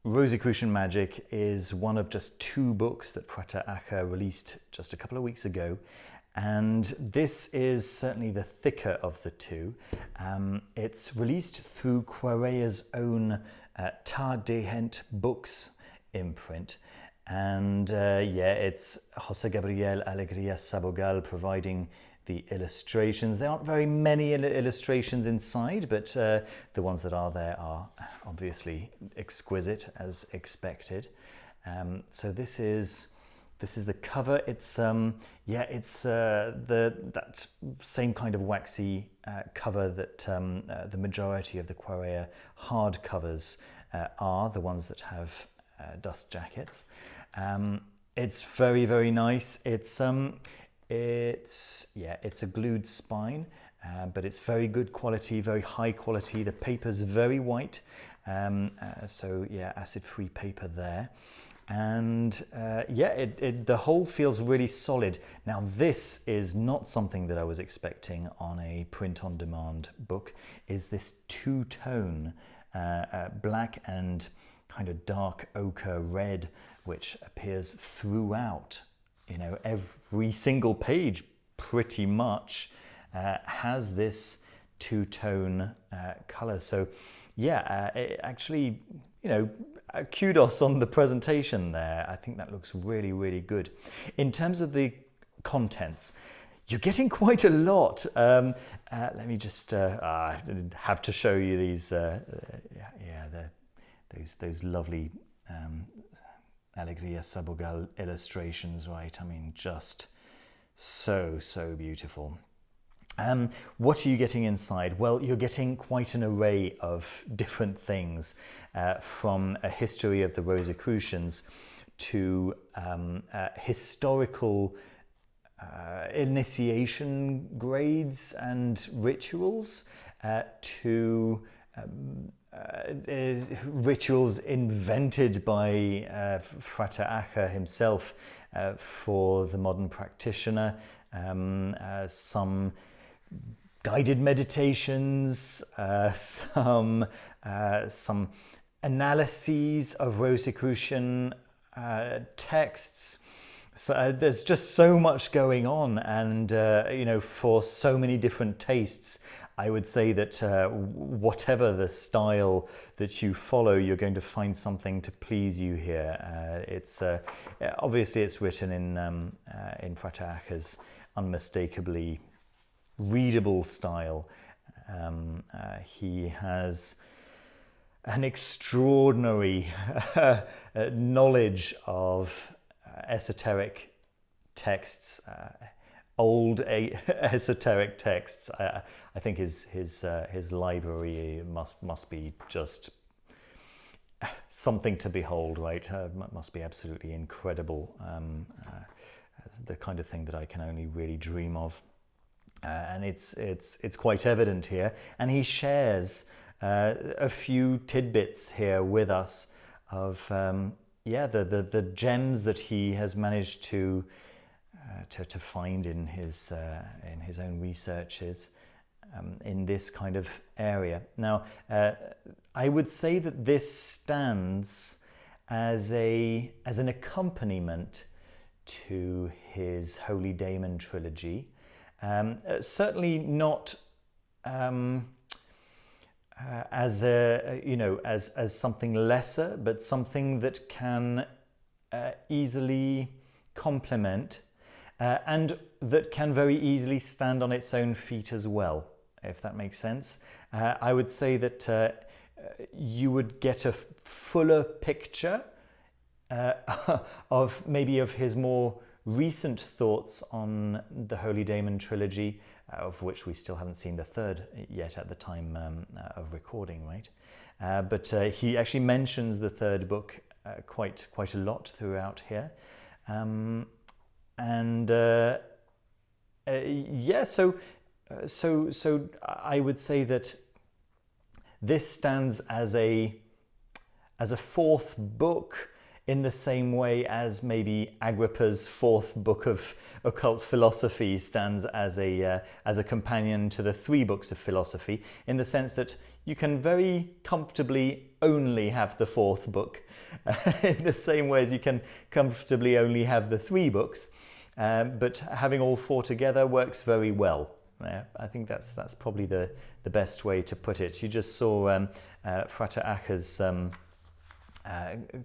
Rosicrucian Magic is one of just 2 books that Frater Acher released just a couple of weeks ago, and this is certainly the thicker of the 2. It's released through Quarea's own TaDehent Books imprint, and yeah, it's José Gabriel Alegría Sabogal providing the illustrations. There aren't very many illustrations inside, but the ones that are there are obviously exquisite as expected. So this is the cover. It's yeah, it's that same kind of waxy cover that the majority of the Quarea hardcovers are, the ones that have dust jackets. It's very, very nice. It's a glued spine, but it's very good quality, very high quality. The paper's very white, so yeah, acid-free paper there. And yeah, the whole feels really solid. Now this is not something that I was expecting on a print-on-demand book, is this two-tone black and kind of dark ochre red, which appears throughout. You know, every single page pretty much has this two-tone color. So yeah, actually, you know, kudos on the presentation there. I think that looks really, really good. In terms of the contents, you're getting quite a lot. Let me just have to show you these. Those lovely Alegría Sabogal illustrations, right? I mean, just so beautiful. What are you getting inside? Well, you're getting quite an array of different things, from a history of the Rosicrucians to historical initiation grades and rituals, to rituals invented by Frater Acher himself for the modern practitioner, some guided meditations, some analyses of Rosicrucian texts. So there's just so much going on, and you know, for so many different tastes, I would say that whatever the style that you follow, you're going to find something to please you here. It's obviously it's written in Frater Acher's unmistakably readable style. He has an extraordinary knowledge of esoteric texts, old esoteric texts. I think his library must be just something to behold, right? Must be absolutely incredible. The kind of thing that I can only really dream of. And it's quite evident here. And he shares a few tidbits here with us of yeah, the gems that he has managed to find in his own researches in this kind of area. Now, I would say that this stands as an accompaniment to his Holy Daemon trilogy. Certainly not as as something lesser, but something that can easily complement and that can very easily stand on its own feet as well, if that makes sense. I would say that you would get a fuller picture of his more recent thoughts on the Holy Daemon trilogy, of which we still haven't seen the third yet at the time of recording, right? But he actually mentions the third book quite a lot throughout here. Yeah, so I would say that this stands as a fourth book, in the same way as maybe Agrippa's fourth book of occult philosophy stands as a companion to the 3 books of philosophy, in the sense that you can very comfortably only have the fourth book in the same way as you can comfortably only have the 3 books. But having all 4 together works very well. I think that's probably the best way to put it. You just saw Frater Acher's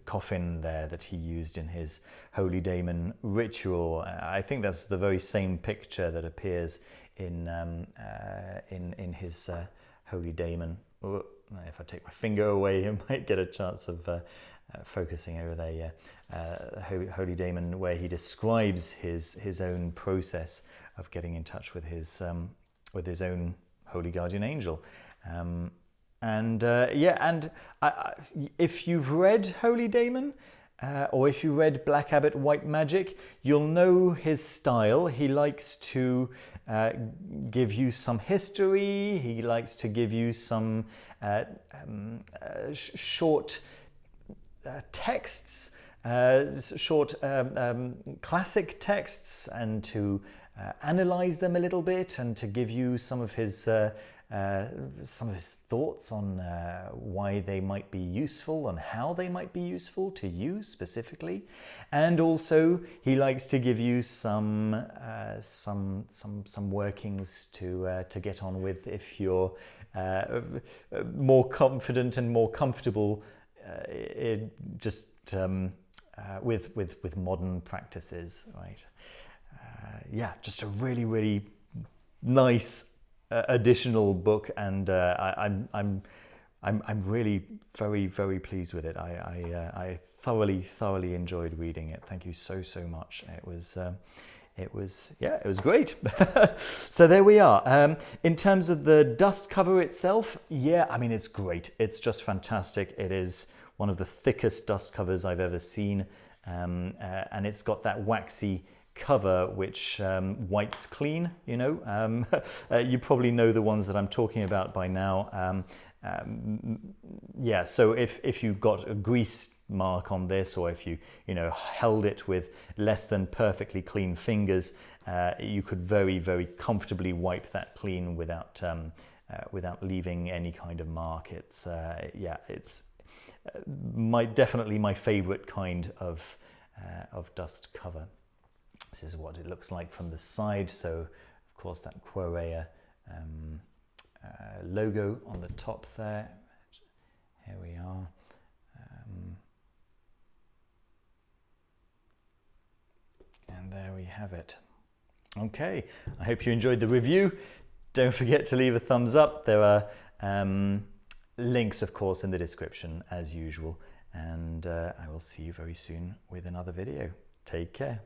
coffin there that he used in his Holy Daemon ritual. I think that's the very same picture that appears in his Holy Daemon. Oh, if I take my finger away, you might get a chance of focusing over there. Holy Daemon, where he describes his own process of getting in touch with his own holy guardian angel. If you've read Holy Daemon, or if you read Black Abbot White Magic, you'll know his style. He likes to give you some history. He likes to give you some short texts, short classic texts, and to analyze them a little bit, and to give you some of his thoughts on why they might be useful and how they might be useful to you specifically. And also he likes to give you some workings to get on with if you're more confident and more comfortable with modern practices, right? Just a really, really nice additional book, and I'm really very, very pleased with it. I thoroughly enjoyed reading it. Thank you so much. It was great. So there we are. In terms of the dust cover itself, it's great. It's just fantastic. It is one of the thickest dust covers I've ever seen, and it's got that waxy cover which wipes clean. You probably know the ones that I'm talking about by now. So if you've got a grease mark on this, or if you held it with less than perfectly clean fingers, you could very, very comfortably wipe that clean without leaving any kind of mark. It's definitely my favorite kind of dust cover. This is what it looks like from the side. So, of course, that Frater logo on the top there. Here we are. And there we have it. Okay, I hope you enjoyed the review. Don't forget to leave a thumbs up. There are links, of course, in the description, as usual. And I will see you very soon with another video. Take care.